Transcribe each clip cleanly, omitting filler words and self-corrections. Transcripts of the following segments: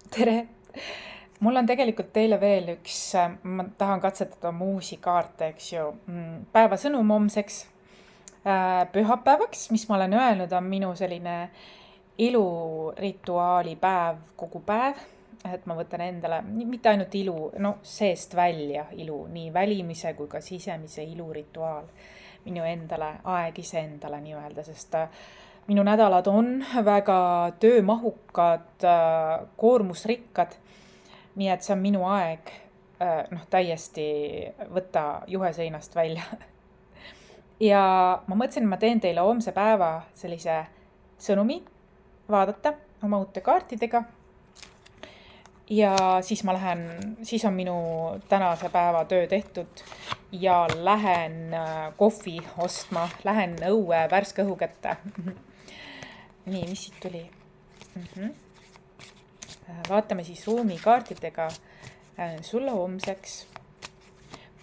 Tere! Mul on tegelikult teile veel üks, ma tahan katsetada oma uusi kaarte, eks ju. Päevasõnum homseks pühapäevaks, mis ma olen öelnud, on minu selline ilurituaali päev kogu päev. Et ma võtan endale mitte ainult ilu, no seest välja ilu, nii välimise kui ka sisemise ilurituaal. Minu endale, aeg iseendale nii-öelda, sest minu nädalad on väga töömahukad, koormusrikkad. Nii et see on minu aeg täiesti võtta juhe seinast välja. Ja ma mõtlesin, et ma teen teile homse päeva sellise sõnumi vaadata oma uute kaartidega. Ja siis siis on minu tänase päeva töö tehtud ja lähen kohvi ostma, lähen õue värske õhu kätte. Nii, mis siit tuli? Vaatame siis ruumi kaartidega sulle homseks.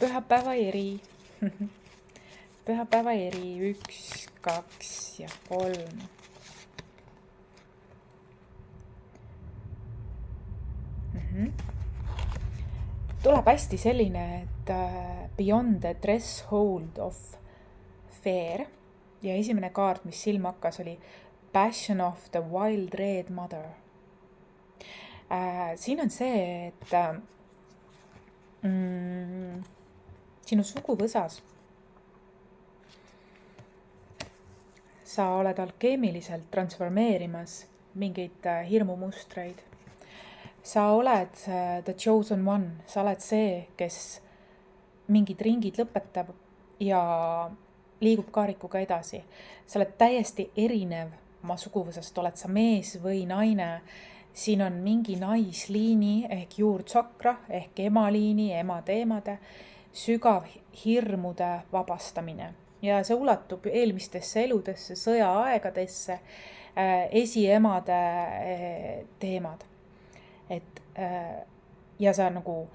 Pühapäeva eri. Pühapäeva eri 1, 2 ja 3. Tuleb hästi selline, et beyond the threshold of fear. Ja esimene kaart, mis silma hakkas, oli Passion of the Wild Red Mother. Siin on see, et sinu suguvõsas sa oled alkeemiliselt transformeerimas mingeid hirmumustreid. Sa oled the chosen one, sa oled see, kes mingid ringid lõpetab ja liigub kaarikuga edasi. Sa oled täiesti erinev oma suguvõsast, oled sa mees või naine. Siin on mingi naisliini ehk juurtsakra ehk emaliini, emateemade, sügav hirmude vabastamine. Ja see ulatub eelmistesse eludesse, sõjaaegadesse, esiemade teemad. Ja sa nagu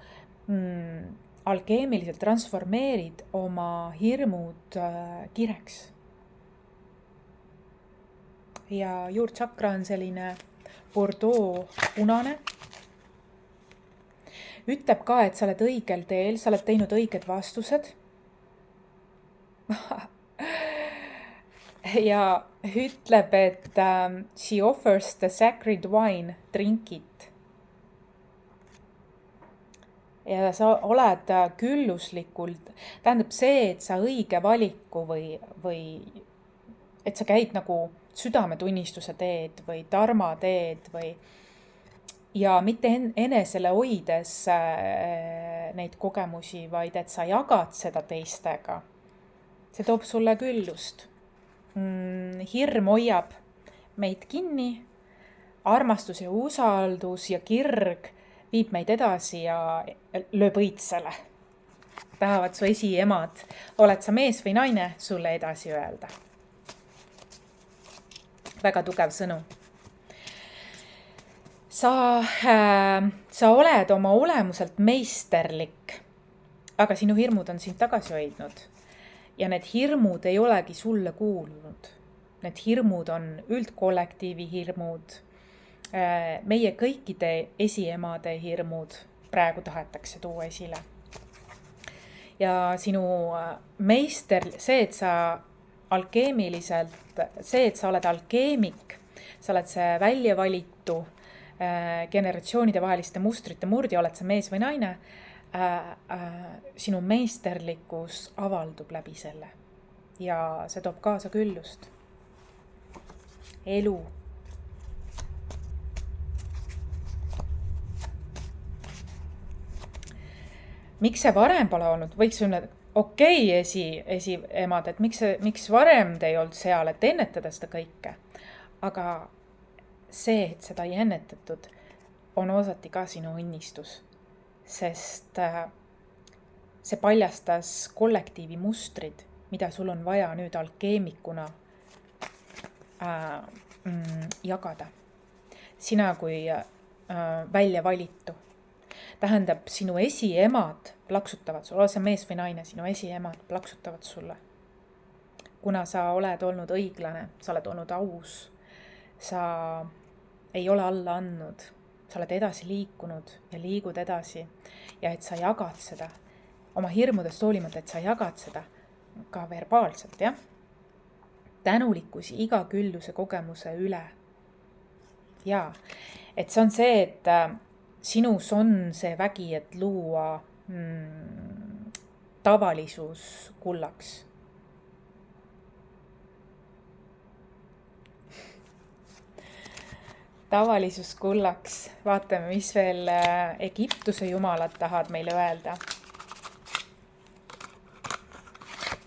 alkeemiliselt transformeerid oma hirmud kireks. Ja juurtsakra on selline bordeaux punane. Ütleb ka, et sa oled õigel teel, sa oled teinud õiged vastused. Ja ütleb, et she offers the sacred wine, drink it. Ja sa oled külluslikult, tähendab see, et sa õige valiku või et sa käid nagu südametunnistuse teed või dharma teed ja mitte enesele hoides neid kogemusi, vaid et sa jagad seda teistega. See toob sulle küllust. Hirm hoiab meid kinni, armastus ja usaldus ja kirg viib meid edasi ja lööb õitsele. Tahavad su esiemad, oled sa mees või naine, sulle edasi öelda. Väga tugev sõnu. Sa oled oma olemuselt meisterlik, aga sinu hirmud on sind tagasi hoidnud. Ja need hirmud ei olegi sulle kuulunud. Need hirmud on üldkollektiivi hirmud. Meie kõikide esiemade hirmud praegu tahetakse tuua esile. Ja sinu meister, see, et sa alkeemiliselt, see, et sa oled alkeemik, sa oled see väljavalitu generatsioonide vaheliste mustrite murdja, oled sa mees või naine, sinu meisterlikkus avaldub läbi selle. Ja see toob kaasa küllust. Elu. Miks see varem pole olnud? Võiks öelda, okei, esiemad, et miks varem te ei olnud seal, et ennetada seda kõike. Aga see, et seda ei ennetatud, on osati ka sinu õnnistus. Sest see paljastas kollektiivi mustrid, mida sul on vaja nüüd alkeemikuna jagada. Sina kui välja valitu. Tähendab, sinu esiemad plaksutavad sulle, ole sa mees või naine, sinu esiemad plaksutavad sulle. Kuna sa oled olnud õiglane, sa oled olnud aus, sa ei ole alla andnud, sa oled edasi liikunud ja liigud edasi ja et sa jagad seda oma hirmudest hoolimata, et sa jagad seda ka verbaalselt, jah. Tänulikkus igakülluse kogemuse üle. Jaa, et see on see, et sinus on see vägi, et luua tavalisus kullaks. Tavalisus kullaks. Vaatame, mis veel Egiptuse jumalad tahavad meile öelda.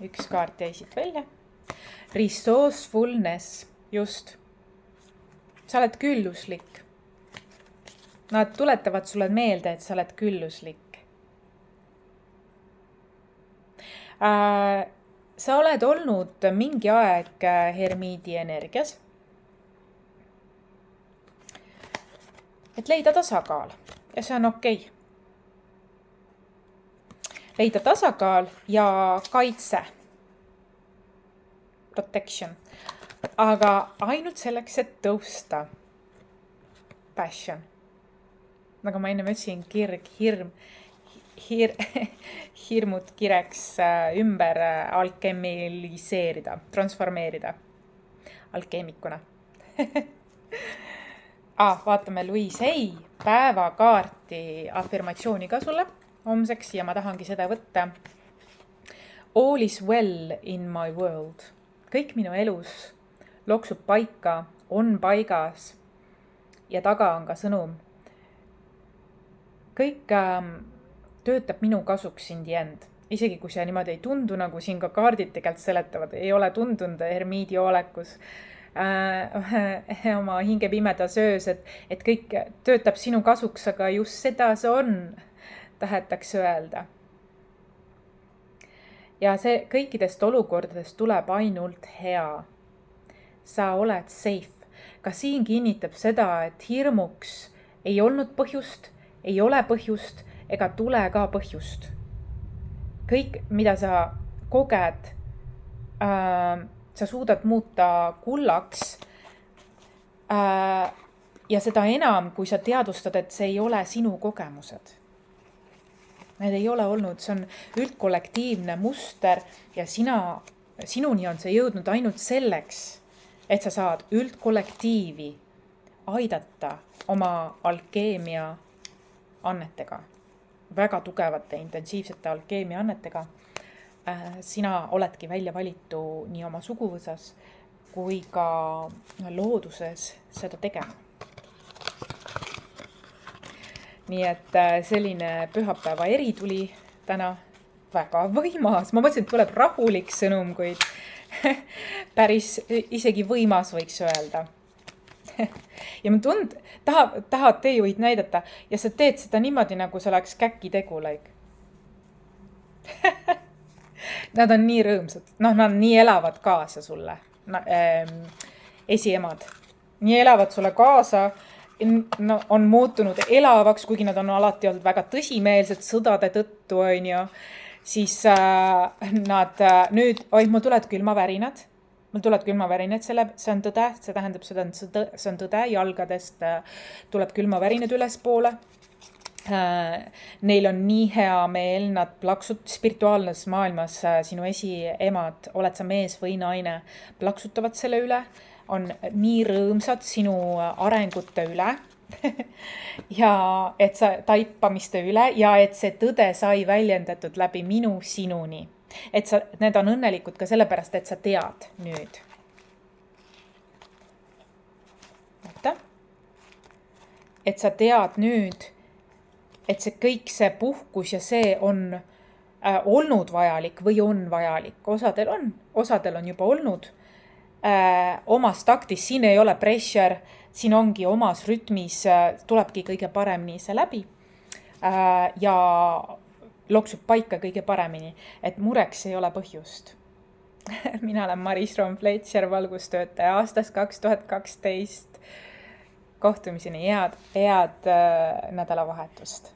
Üks kaart jäi siit välja. Resourcefulness, just. Sa oled külluslik. Nad tuletavad sulle meelde, et sa oled külluslik. Sa oled olnud mingi aeg hermiidi energias. Et leida tasakaal ja see on okei. Leida tasakaal ja kaitse. Protection. Aga ainult selleks, et tõusta. Passion. Nagu ma enne ütlesin, kirg, hirmud kireks ümber alkemiliseerida, transformeerida alkeemikuna. Vaatame Louise Hay päevakaarti afirmatsiooni ka sulle homseks ja ma tahangi seda võtta. All is well in my world. Kõik minu elus loksub paika, on paigas ja taga on ka sõnum. Kõik töötab minu kasuks in the end. Isegi kui see niimoodi ei tundu, nagu siin ka kaardid tegelikult seletavad, ei ole tundunud hermiidi olekus oma hinge pimedas öös, et kõik töötab sinu kasuks, aga just seda see on, tahetakse öelda. Ja see kõikidest olukordadest tuleb ainult hea. Sa oled safe. Ka siin kinnitab seda, et hirmuks ei olnud põhjust, ei ole põhjust ega tule ka põhjust. Kõik, mida sa koged, sa suudad muuta kullaks ja seda enam, kui sa teadvustad, et see ei ole sinu kogemused. Need ei ole olnud, see on üldkollektiivne muster ja sinuni on see jõudnud ainult selleks, et sa saad üldkollektiivi aidata oma alkeemia annetega, väga tugevate, intensiivsete alkeemia annetega. Sina oledki välja valitu nii oma suguvõsas kui ka looduses seda tegema. Nii et selline pühapäeva erituli täna väga võimas. Ma mõtlesin, et tuleb rahulik sõnum, kuid päris isegi võimas võiks öelda. Ja ma tahad teejuhid näidata ja sa teed seda niimoodi, nagu see oleks käki tegu. Nad on nii rõõmsad. Nad nii elavad kaasa sulle. Esiemad. Nii elavad sulle kaasa. On muutunud elavaks, kuigi nad on alati olnud väga tõsimeelsed sõdade tõttu, siis nad nüüd, mul tulevad külmavärinad. See on tõde, see tähendab seda, et see on tõde, jalgadest tuleb külmavärinad üles poole. Neil on nii hea meel, nad plaksud spirituaalnes maailmas, sinu esiemad, oled sa mees või naine, plaksutavad selle üle, on nii rõõmsad sinu arengute üle ja et sa taipamiste üle ja et see tõde sai väljendatud läbi minu sinuni. Et need on õnnelikud ka sellepärast, et sa tead nüüd. Et sa tead nüüd, et see kõik see puhkus ja see on olnud vajalik või on vajalik. Osadel on juba olnud omas taktis, siin ei ole pressure, siin ongi omas rütmis, tulebki kõige paremini see läbi ja loksub paika kõige paremini, et mureks ei ole põhjust. Mina olen Maris Room-Fletcher, valgustöötaja aastast 2012. Kohtumiseni head nädalavahetust.